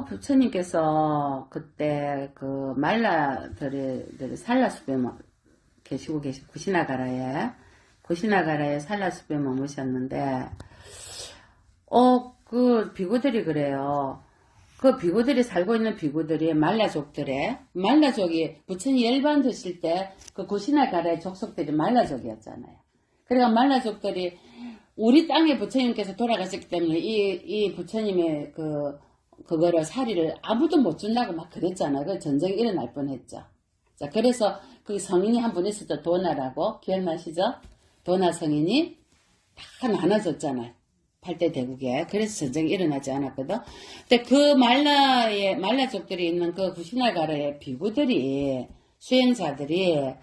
부처님께서 그때 그 말라들이 산라숲에 계시고 구시나가라에 산라숲에 머무셨는데, 그 비구들이 그래요. 그 비구들이 살고 있는 비구들이 말라족이 부처님 열반 드실 때 그 구시나가라의 족속들이 말라족이었잖아요. 그러니까 말라족들이 우리 땅에 부처님께서 돌아가셨기 때문에 이 부처님의 그거를 사리를 아무도 못 준다고 막 그랬잖아요. 그 전쟁이 일어날 뻔했죠. 자, 그래서 그 성인이 한 분 있었죠. 도나라고. 기억나시죠? 도나 성인이 다 나눠졌잖아요. 8대 대국에. 그래서 전쟁이 일어나지 않았거든. 근데 그 말라족들이 있는 그 구시나가라의 비구들이, 수행자들이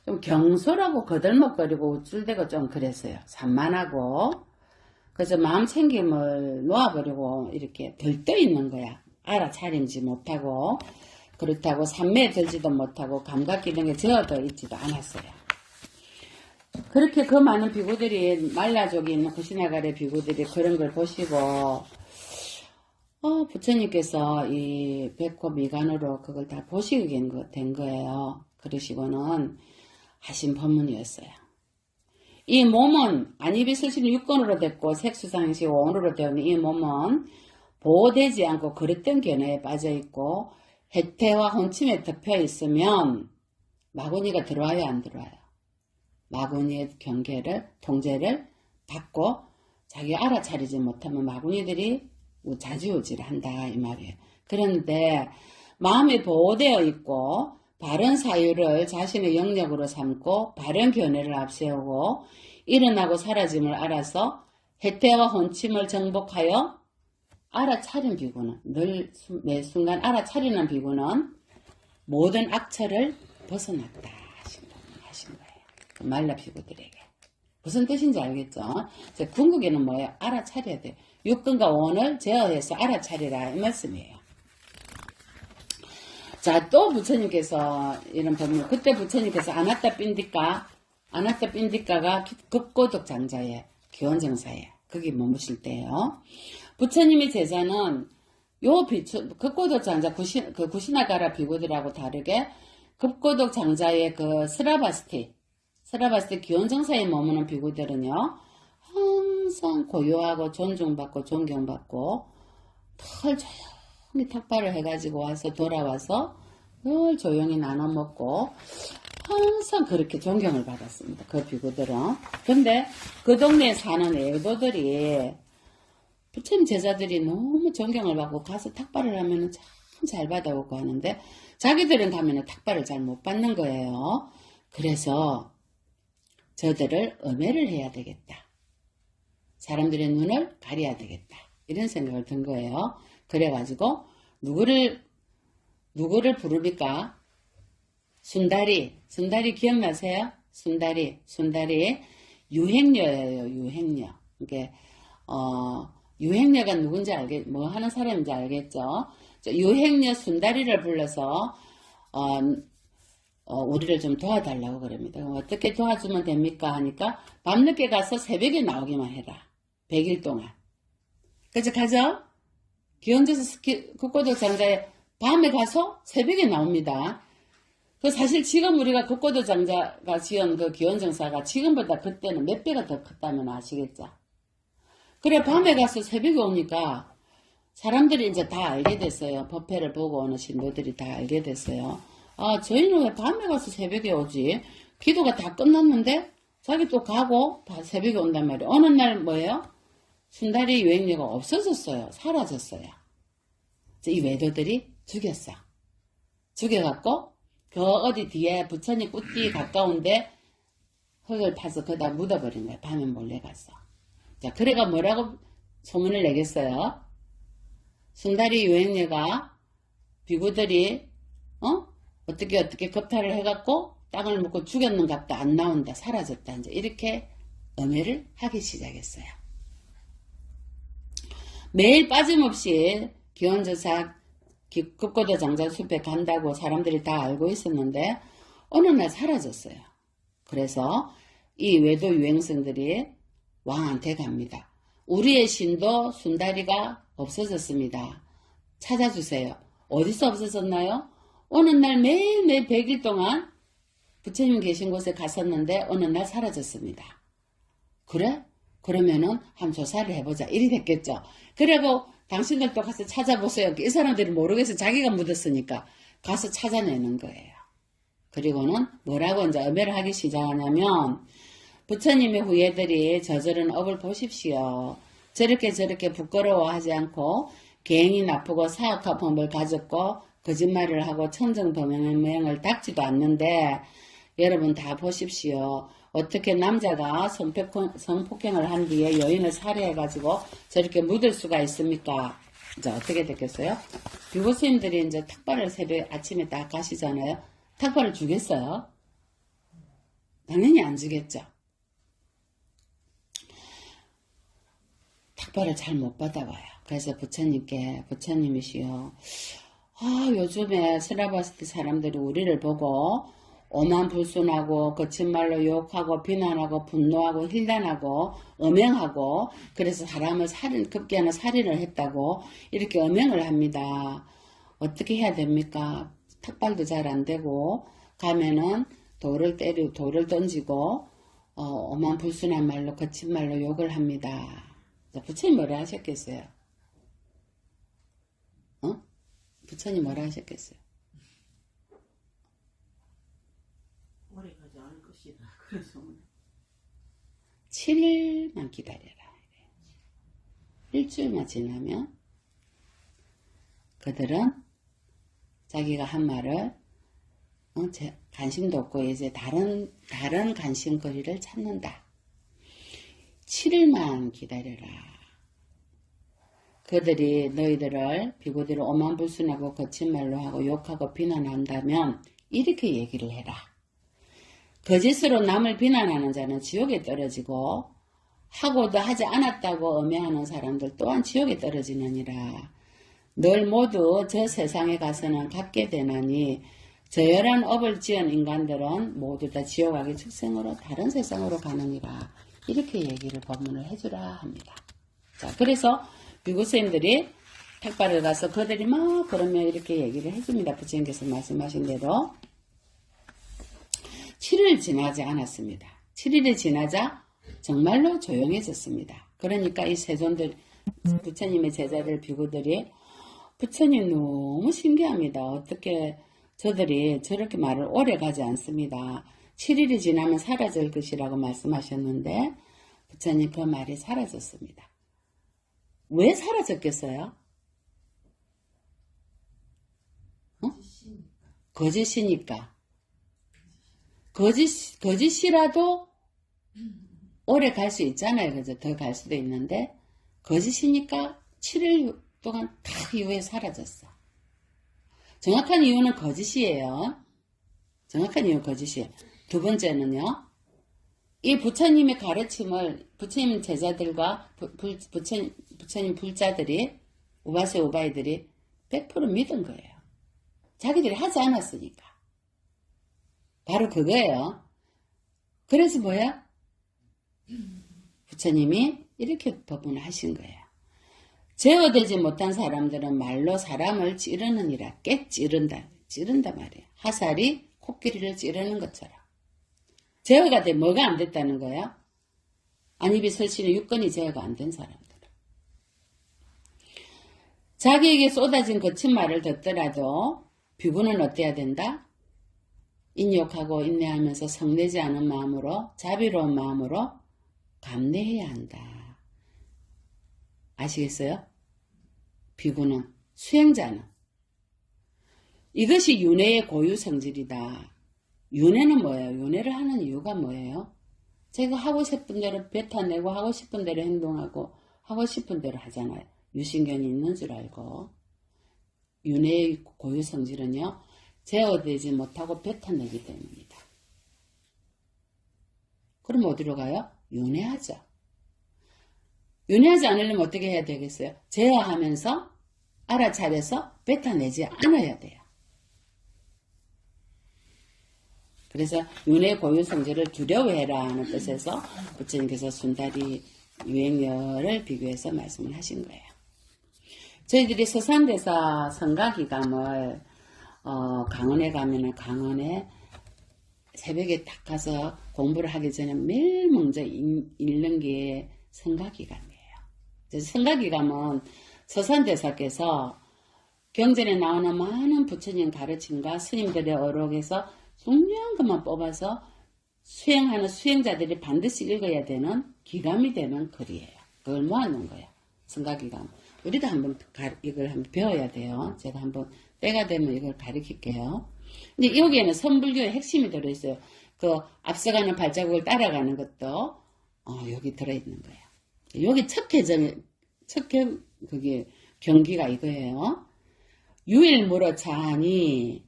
좀 경솔하고 거들먹거리고 우쭐대고 좀 그랬어요. 산만하고. 그래서 마음 챙김을 놓아버리고 이렇게 들떠 있는 거야. 알아차림지 못하고, 그렇다고 산매에 들지도 못하고 감각기능에 저어져 있지도 않았어요. 그렇게 그 많은 비구들이, 말라족이 있는 구시나가라의 비구들이 그런 걸 보시고, 부처님께서 이 백호 미간으로 그걸 다 보시게 된 거예요. 그러시고는 하신 법문이었어요. 이 몸은 안입이설신 6권으로 됐고 색수상시 5원으로 되어 있는 이 몸은 보호되지 않고 그릇된 견해에 빠져있고 해태와 혼침에 덮여 있으면 마구니가 들어와요, 안 들어와요? 마구니의 통제를 받고 자기가 알아차리지 못하면 마구니들이 자지우지를 한다 이 말이에요. 그런데 마음이 보호되어 있고 바른 사유를 자신의 영역으로 삼고 바른 견해를 앞세우고 일어나고 사라짐을 알아서 해태와 혼침을 정복하여 알아차린 비구는, 매 순간 알아차리는 비구는 모든 악처를 벗어났다 하신 거예요. 그 말라 비구들에게. 무슨 뜻인지 알겠죠? 궁극에는 뭐예요? 알아차려야 돼요. 6근과 5원을 제어해서 알아차리라 이 말씀이에요. 자, 또 부처님께서 이런 법문, 그때 부처님께서 아나타 핀디카가 급고독 장자에 기원정사에 거기 머무실 때예요. 부처님의 제자는 요 급고독 장자 구시나가라 비구들하고 다르게 급고독 장자의 그 스라바스티 기원정사에 머무는 비구들은요, 항상 고요하고 존중받고 존경받고 털 조용히 탁발을 해가지고 와서 돌아와서 늘 조용히 나눠 먹고 항상 그렇게 존경을 받았습니다. 그 비구들은. 근데 그 동네에 사는 애도들이 부처님 제자들이 너무 존경을 받고 가서 탁발을 하면 참 잘 받아오고 하는데 자기들은 가면 탁발을 잘 못 받는 거예요. 그래서 저들을 엄해를 해야 되겠다. 사람들의 눈을 가려야 되겠다. 이런 생각을 든 거예요. 그래가지고 누구를 부릅니까? 순다리 기억나세요? 순다리 유행녀예요. 유행녀. 이게 유행녀가 누군지 뭐 하는 사람인지 알겠죠? 유행녀 순다리를 불러서 우리를 좀 도와달라고 그럽니다. 어떻게 도와주면 됩니까? 하니까 밤늦게 가서 새벽에 나오기만 해라. 100일 동안. 그래서 가죠? 기원제서 급고독 장자에 밤에 가서 새벽에 나옵니다. 사실 지금 우리가 급고독 장자가 지은 그 기원정사가 지금보다 그때는 몇 배가 더 컸다면 아시겠죠? 그래, 밤에 가서 새벽에 오니까 사람들이 이제 다 알게 됐어요. 법회를 보고 오는 신도들이 다 알게 됐어요. 아, 저희는 왜 밤에 가서 새벽에 오지? 기도가 다 끝났는데 자기 또 가고 다 새벽에 온단 말이에요. 어느 날 뭐예요? 순다리 유행녀가 없어졌어요. 사라졌어요. 이 외도들이 죽였어. 죽여갖고 그 어디 뒤에 부처님 굿띠 가까운데 흙을 파서 거기다 묻어버린 거예요. 밤에 몰래 가서. 자, 그래가 뭐라고 소문을 내겠어요? 순다리 유행녀가 비구들이 어떻게 겁탈을 해갖고 땅을 묻고 죽였는갑다. 안 나온다. 사라졌다. 이제 이렇게 엄해를 하기 시작했어요. 매일 빠짐없이 기원저사 급고도 장자숲에 간다고 사람들이 다 알고 있었는데 어느 날 사라졌어요. 그래서 이 외도 유행성들이 왕한테 갑니다. 우리의 신도 순다리가 없어졌습니다. 찾아주세요. 어디서 없어졌나요? 어느 날 매일매일 100일 동안 부처님 계신 곳에 갔었는데 어느 날 사라졌습니다. 그래? 그러면은 한번 조사를 해보자. 이리 됐겠죠. 그리고 당신들도 가서 찾아보세요. 이 사람들이 모르겠어. 자기가 묻었으니까 가서 찾아내는 거예요. 그리고는 뭐라고 이제 어배를 하기 시작하냐면 부처님의 후예들이 저저런 업을 보십시오. 저렇게 부끄러워하지 않고 괜히 나쁘고 사악한 법을 가졌고 거짓말을 하고 천정범행을 닦지도 않는데 여러분 다 보십시오. 어떻게 남자가 성폭행을 한 뒤에 여인을 살해해가지고 저렇게 묻을 수가 있습니까? 이제 어떻게 됐겠어요? 비고스님들이 이제 탁발을 새벽 아침에 딱 가시잖아요. 탁발을 주겠어요? 당연히 안 주겠죠. 탁발을 잘 못 받아와요. 그래서 부처님이시여, 요즘에 스라바스티 사람들이 우리를 보고 오만불순하고 거친 말로 욕하고 비난하고 분노하고 힐난하고 엄행하고 그래서 사람을 급기야는 살인을 했다고 이렇게 엄행을 합니다. 어떻게 해야 됩니까? 탁발도 잘 안 되고 가면은 돌을 던지고 오만불순한 말로 거친 말로 욕을 합니다. 부처님 뭐라 하셨겠어요? 부처님 뭐라 하셨겠어요? 오래 가지 않을 것이다. 그래서 7일만 기다려라. 일주일만 지나면 그들은 자기가 한 말을 관심도 없고 이제 다른 관심거리를 찾는다. 7일만 기다려라. 그들이 너희들을 비구들을 오만불순하고 거친 말로 하고 욕하고 비난한다면 이렇게 얘기를 해라. 거짓으로 남을 비난하는 자는 지옥에 떨어지고 하고도 하지 않았다고 엄해하는 사람들 또한 지옥에 떨어지느니라. 널 모두 저 세상에 가서는 갖게 되나니 저열한 업을 지은 인간들은 모두 다 지옥 악의 축생으로 다른 세상으로 가느니라. 이렇게 얘기를 법문을 해주라 합니다. 자, 그래서 비구스님들이 탁발을 가서 그들이 막 그러면 이렇게 얘기를 해줍니다. 부처님께서 말씀하신 대로 7일 지나지 않았습니다. 7일이 지나자 정말로 조용해졌습니다. 그러니까 이 세존들, 부처님의 제자들 비구들이 부처님 너무 신기합니다. 어떻게 저들이 저렇게 말을 오래 가지 않습니다. 7일이 지나면 사라질 것이라고 말씀하셨는데 부처님 그 말이 사라졌습니다. 왜 사라졌겠어요? 거짓이니까. 거짓이라도 오래 갈 수 있잖아요. 그죠? 더 갈 수도 있는데 거짓이니까 7일 동안 다 이후에 사라졌어. 정확한 이유는 거짓이에요. 정확한 이유는 거짓이에요. 두 번째는요. 이 부처님의 가르침을 부처님 제자들과 부처님 불자들이 우바세 우바이들이 100% 믿은 거예요. 자기들이 하지 않았으니까. 바로 그거예요. 그래서 뭐야? 부처님이 이렇게 법문을 하신 거예요. 제어되지 못한 사람들은 말로 사람을 찌르느니라. 깨찌른다. 찌른다 말이에요. 화살이 코끼리를 찌르는 것처럼. 제어가 돼 뭐가 안 됐다는 거예요? 안입이 설치는 육건이 제어가 안 된 사람들. 자기에게 쏟아진 거친 말을 듣더라도 비구는 어때야 된다? 인욕하고 인내하면서 성내지 않은 마음으로 자비로운 마음으로 감내해야 한다. 아시겠어요? 비구는 수행자는 이것이 윤회의 고유 성질이다. 윤회는 뭐예요? 윤회를 하는 이유가 뭐예요? 제가 하고 싶은 대로 뱉어내고 하고 싶은 대로 행동하고 하고 싶은 대로 하잖아요. 유신경이 있는 줄 알고. 윤회의 고유 성질은요. 제어되지 못하고 뱉어내기 때문입니다. 그럼 어디로 가요? 윤회하죠. 윤회하지 않으려면 어떻게 해야 되겠어요? 제어하면서 알아차려서 뱉어내지 않아야 돼요. 그래서 윤회 고유 성질을 두려워해라 하는 뜻에서 부처님께서 순다리 유행열을 비교해서 말씀을 하신 거예요. 저희들이 서산대사 성가기감을 강원에 가면은 강원에 새벽에 딱 가서 공부를 하기 전에 매일 먼저 읽는 게 성가기감이에요. 성가기감은 서산대사께서 경전에 나오는 많은 부처님 가르침과 스님들의 어록에서 중요한 것만 뽑아서 수행하는 수행자들이 반드시 읽어야 되는 기감이 되는 글이에요. 그걸 모아놓은 거예요. 성가기감. 우리도 한번 이걸 한번 배워야 돼요. 제가 한번 때가 되면 이걸 가르칠게요. 근데 여기에는 선불교의 핵심이 들어있어요. 그 앞서가는 발자국을 따라가는 것도 여기 들어있는 거예요. 여기 그게 경기가 이거예요. 유일무로 자하니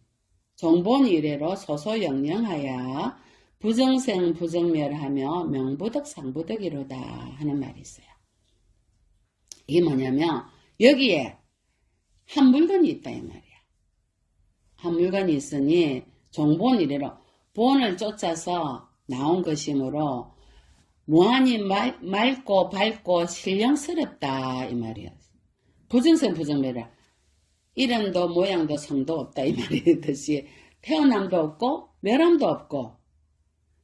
종본 이래로 소소영령하여 부정생 부정멸하며 명부덕 상부덕이로다 하는 말이 있어요. 이게 뭐냐면 여기에 한 물건이 있다 이 말이야. 한 물건이 있으니 종본 이래로 본을 쫓아서 나온 것이므로 무한히 맑고 밝고 신령스럽다 이 말이야. 부정생 부정멸이야. 이름도 모양도 성도 없다 이 말이듯이 태어남도 없고 멸함도 없고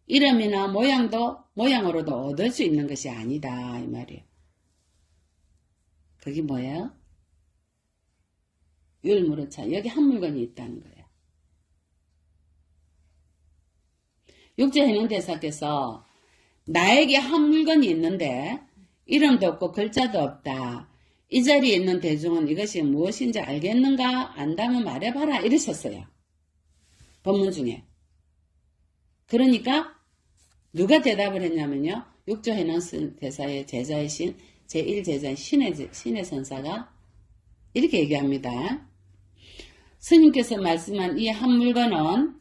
이름이나 모양으로도 얻을 수 있는 것이 아니다 이 말이에요. 그게 뭐예요? 율무르차 여기 한 물건이 있다는 거예요. 육조해명대사께서 나에게 한 물건이 있는데 이름도 없고 글자도 없다. 이 자리에 있는 대중은 이것이 무엇인지 알겠는가? 안다면 말해봐라. 이러셨어요. 법문 중에. 그러니까 누가 대답을 했냐면요. 육조해능 대사의 제자이신 제1제자인 신의 선사가 이렇게 얘기합니다. 스님께서 말씀한 이 한 물건은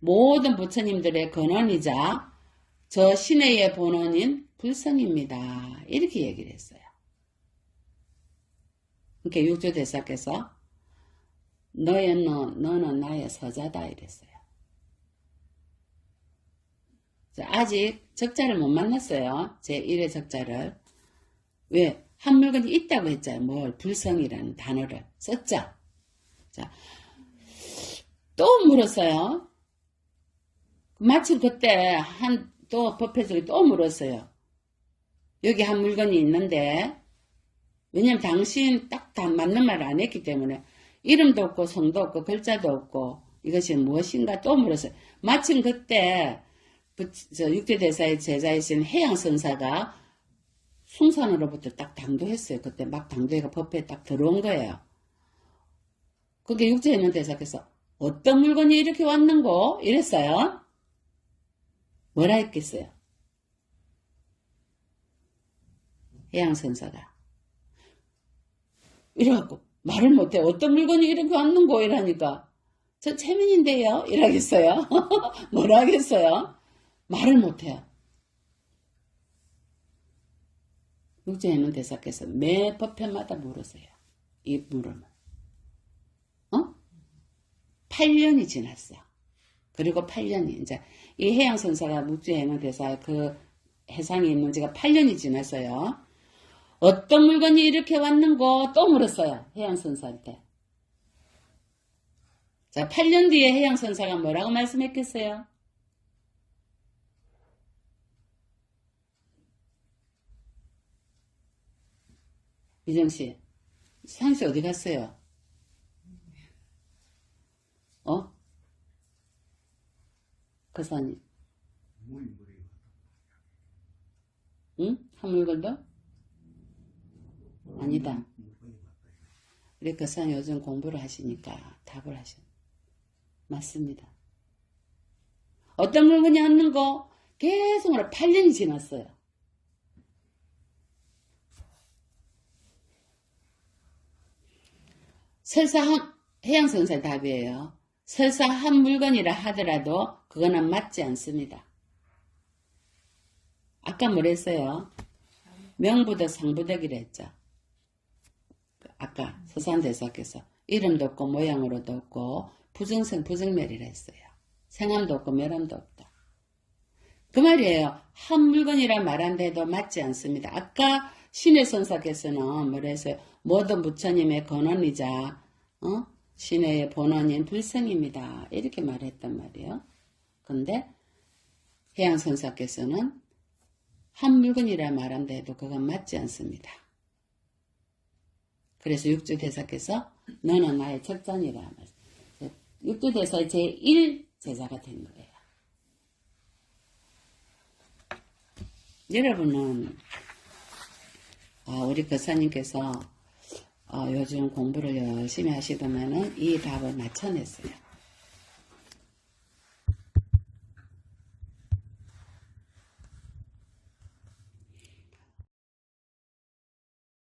모든 부처님들의 근원이자 저 신의 본원인 불성입니다. 이렇게 얘기를 했어요. 그러니까 육조대사께서 너는 나의 서자다 이랬어요. 아직 적자를 못 만났어요. 제1의 적자를. 왜? 한 물건이 있다고 했잖아요. 뭘? 불성이라는 단어를 썼죠. 자, 또 물었어요. 마침 그때 또 법회석이 또 물었어요. 여기 한 물건이 있는데 왜냐면 당신 딱 다 맞는 말을 안 했기 때문에 이름도 없고 성도 없고 글자도 없고 이것이 무엇인가 또 물었어요. 마침 그때 육대대사의 제자이신 해양선사가 숭산으로부터 딱 당도했어요. 그때 막 당도해가 법회에 딱 들어온 거예요. 그게 육조해명 대사께서 어떤 물건이 이렇게 왔는고? 이랬어요. 뭐라 했겠어요? 해양선사가 이래갖고 말을 못해. 어떤 물건이 이렇게 왔는고? 이러니까 저 체면인데요? 이러겠어요. 뭐라 하겠어요? 말을 못해요. 육조해명 대사께서 매 법회마다 물으세요. 이 물음을. 8년이 지났어. 그리고 8년이 이제 이 해양선사가 육조해명 대사 그 해상에 있는 지가 8년이 지났어요. 어떤 물건이 이렇게 왔는고 또 물었어요. 해양선사한테. 자, 8년 뒤에 해양선사가 뭐라고 말씀했겠어요? 미정씨, 상씨 어디 갔어요? 거사님. 응? 한 물건도? 아니다. 우리 거사님 요즘 공부를 하시니까 답을 하셔. 맞습니다. 어떤 물건이 왔는고 계속 8년이 지났어요. 설사 해양선사의 답이에요. 설사 한 물건이라 하더라도 그거는 맞지 않습니다. 아까 뭐랬어요? 명부덕 상부덕이라 했죠. 아까 서산대사께서 이름도 없고 모양으로도 없고 부정생 부정멸이라 했어요. 생함도 없고 멸함도 없다. 그 말이에요. 한 물건이라 말한데도 맞지 않습니다. 아까 신의 선사께서는 뭐래서 모든 부처님의 근원이자 신의 본원인 불성입니다. 이렇게 말했단 말이에요. 근데 해양선사께서는 한 물건이라 말한다 해도 그건 맞지 않습니다. 그래서 육주대사께서 너는 나의 적장이라 말씀. 육주대사의 제1제자가 된 거예요. 여러분은 우리 거사님께서 요즘 공부를 열심히 하시더만은 이 답을 맞춰냈어요.